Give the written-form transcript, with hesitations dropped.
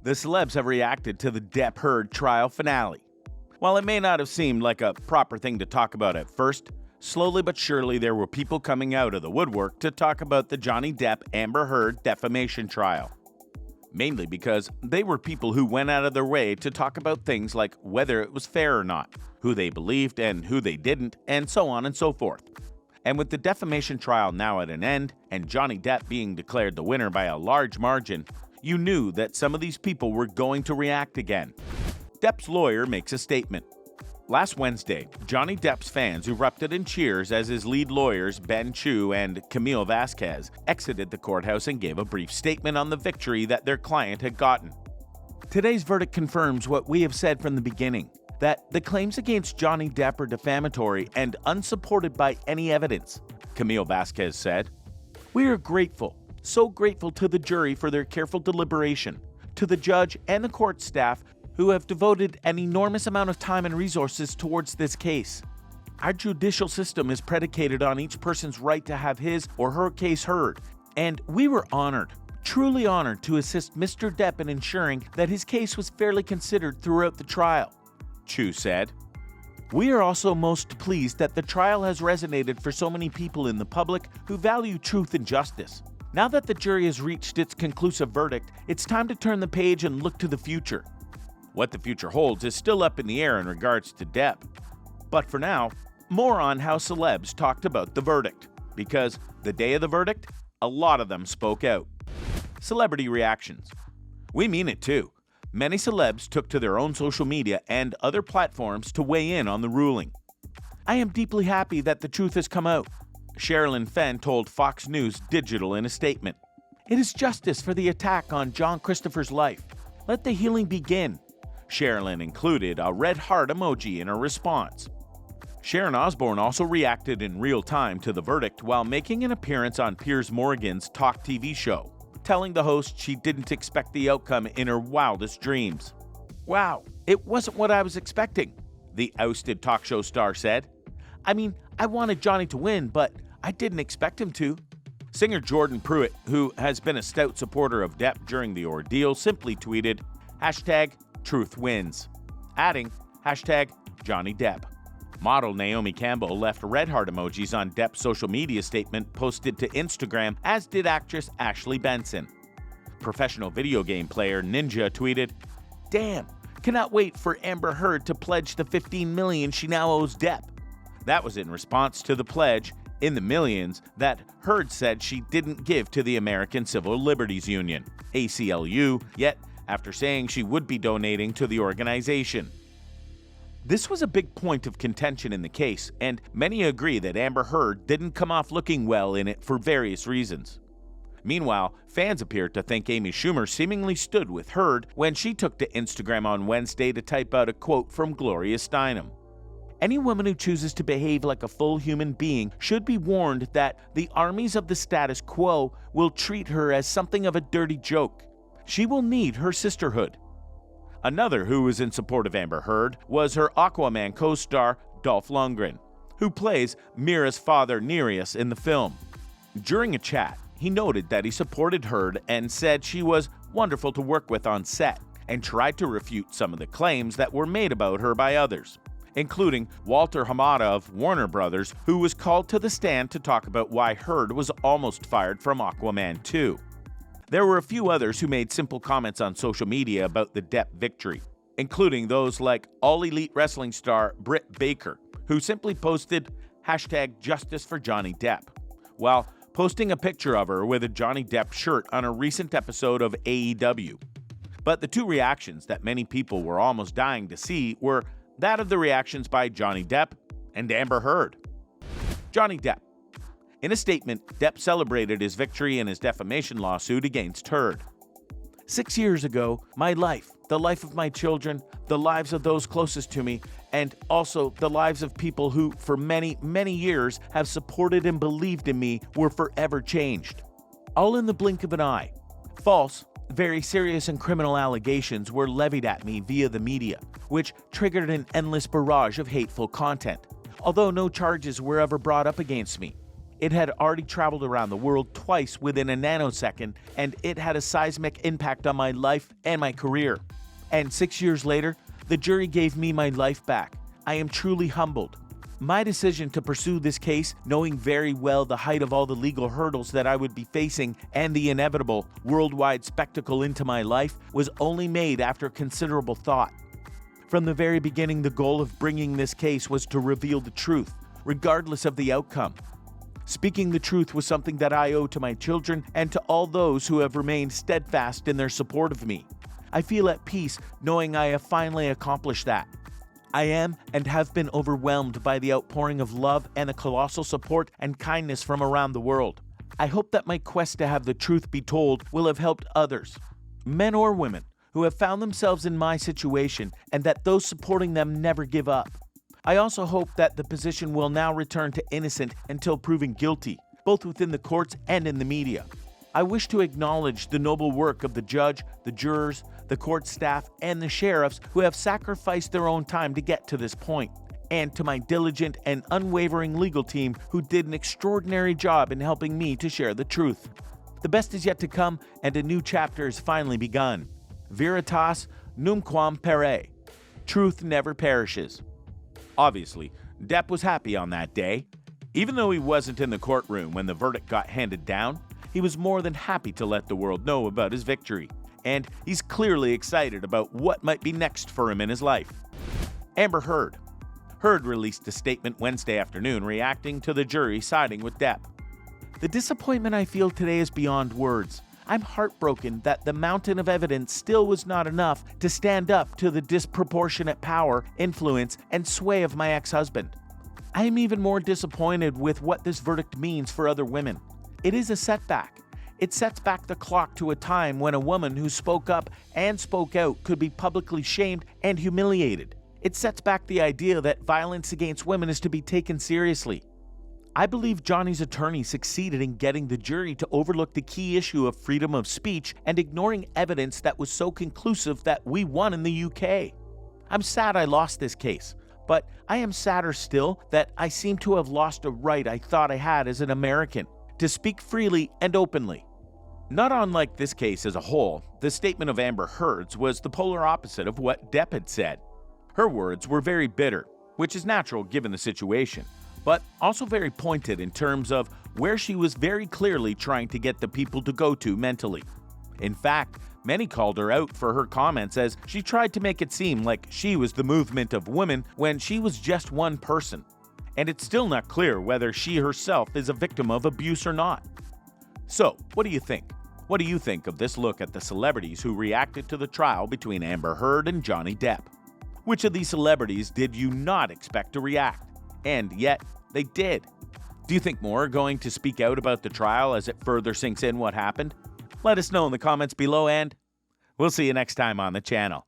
The celebs have reacted to the Depp-Heard trial finale. While it may not have seemed like a proper thing to talk about at first, slowly but surely there were people coming out of the woodwork to talk about the Johnny Depp-Amber Heard defamation trial. Mainly because they were people who went out of their way to talk about things like whether it was fair or not, who they believed and who they didn't, and so on and so forth. And with the defamation trial now at an end, and Johnny Depp being declared the winner by a large margin, you knew that some of these people were going to react again. Depp's lawyer makes a statement. Last Wednesday, Johnny Depp's fans erupted in cheers as his lead lawyers Ben Chu and Camille Vasquez exited the courthouse and gave a brief statement on the victory that their client had gotten. Today's verdict confirms what we have said from the beginning, that the claims against Johnny Depp are defamatory and unsupported by any evidence, Camille Vasquez said. We are grateful, so grateful to the jury for their careful deliberation, to the judge and the court staff who have devoted an enormous amount of time and resources towards this case. Our judicial system is predicated on each person's right to have his or her case heard, and we were honored, truly honored to assist Mr. Depp in ensuring that his case was fairly considered throughout the trial, Chu said. We are also most pleased that the trial has resonated for so many people in the public who value truth and justice. Now that the jury has reached its conclusive verdict, it's time to turn the page and look to the future. What the future holds is still up in the air in regards to Depp. But for now, more on how celebs talked about the verdict. Because the day of the verdict, a lot of them spoke out. Celebrity reactions. We mean it too. Many celebs took to their own social media and other platforms to weigh in on the ruling. I am deeply happy that the truth has come out, Sherilyn Fenn told Fox News Digital in a statement. It is justice for the attack on John Christopher's life. Let the healing begin. Sherilyn included a red heart emoji in her response. Sharon Osbourne also reacted in real time to the verdict while making an appearance on Piers Morgan's Talk TV show, telling the host she didn't expect the outcome in her wildest dreams. Wow, it wasn't what I was expecting, the ousted talk show star said. I mean, I wanted Johnny to win, but I didn't expect him to. Singer Jordan Pruitt, who has been a stout supporter of Depp during the ordeal, simply tweeted, #Truth wins, adding #Johnny Depp. Model Naomi Campbell left red heart emojis on Depp's social media statement posted to Instagram, as did actress Ashley Benson. Professional video game player Ninja tweeted, Damn, cannot wait for Amber Heard to pledge the $15 million she now owes Depp. That was in response to the pledge, in the millions, that Heard said she didn't give to the American Civil Liberties Union, ACLU, yet after saying she would be donating to the organization. This was a big point of contention in the case, and many agree that Amber Heard didn't come off looking well in it for various reasons. Meanwhile, fans appeared to think Amy Schumer seemingly stood with Heard when she took to Instagram on Wednesday to type out a quote from Gloria Steinem. Any woman who chooses to behave like a full human being should be warned that the armies of the status quo will treat her as something of a dirty joke. She will need her sisterhood. Another who was in support of Amber Heard was her Aquaman co-star Dolph Lundgren, who plays Mira's father Nereus in the film. During a chat, he noted that he supported Heard and said she was wonderful to work with on set, and tried to refute some of the claims that were made about her by others, including Walter Hamada of Warner Brothers, who was called to the stand to talk about why Heard was almost fired from Aquaman 2. There were a few others who made simple comments on social media about the Depp victory, including those like All Elite Wrestling star Britt Baker, who simply posted #Justice for Johnny Depp, while posting a picture of her with a Johnny Depp shirt on a recent episode of AEW. But the two reactions that many people were almost dying to see were that of the reactions by Johnny Depp and Amber Heard. Johnny Depp. In a statement, Depp celebrated his victory in his defamation lawsuit against Heard. 6 years ago, my life, the life of my children, the lives of those closest to me, and also the lives of people who, for many, many years, have supported and believed in me were forever changed. All in the blink of an eye. False, very serious and criminal allegations were levied at me via the media, which triggered an endless barrage of hateful content, although no charges were ever brought up against me. It had already traveled around the world twice within a nanosecond, and it had a seismic impact on my life and my career. And 6 years later, the jury gave me my life back. I am truly humbled. My decision to pursue this case, knowing very well the height of all the legal hurdles that I would be facing and the inevitable worldwide spectacle into my life, was only made after considerable thought. From the very beginning, the goal of bringing this case was to reveal the truth, regardless of the outcome. Speaking the truth was something that I owe to my children and to all those who have remained steadfast in their support of me. I feel at peace knowing I have finally accomplished that. I am and have been overwhelmed by the outpouring of love and the colossal support and kindness from around the world. I hope that my quest to have the truth be told will have helped others, men or women, who have found themselves in my situation, and that those supporting them never give up. I also hope that the position will now return to innocent until proven guilty, both within the courts and in the media. I wish to acknowledge the noble work of the judge, the jurors, the court staff, and the sheriffs who have sacrificed their own time to get to this point, and to my diligent and unwavering legal team who did an extraordinary job in helping me to share the truth. The best is yet to come, and a new chapter has finally begun. Veritas nunquam pere. Truth never perishes. Obviously, Depp was happy on that day. Even though he wasn't in the courtroom when the verdict got handed down, he was more than happy to let the world know about his victory. And he's clearly excited about what might be next for him in his life. Amber Heard. Heard released a statement Wednesday afternoon reacting to the jury siding with Depp. The disappointment I feel today is beyond words. I'm heartbroken that the mountain of evidence still was not enough to stand up to the disproportionate power, influence, and sway of my ex-husband. I am even more disappointed with what this verdict means for other women. It is a setback. It sets back the clock to a time when a woman who spoke up and spoke out could be publicly shamed and humiliated. It sets back the idea that violence against women is to be taken seriously. I believe Johnny's attorney succeeded in getting the jury to overlook the key issue of freedom of speech and ignoring evidence that was so conclusive that we won in the UK. I'm sad I lost this case, but I am sadder still that I seem to have lost a right I thought I had as an American, to speak freely and openly. Not unlike this case as a whole, the statement of Amber Heard's was the polar opposite of what Depp had said. Her words were very bitter, which is natural given the situation, but also very pointed in terms of where she was very clearly trying to get the people to go to mentally. In fact, many called her out for her comments as she tried to make it seem like she was the movement of women when she was just one person. And it's still not clear whether she herself is a victim of abuse or not. So, what do you think? What do you think of this look at the celebrities who reacted to the trial between Amber Heard and Johnny Depp? Which of these celebrities did you not expect to react? And yet, they did. Do you think more are going to speak out about the trial as it further sinks in what happened? Let us know in the comments below, and we'll see you next time on the channel.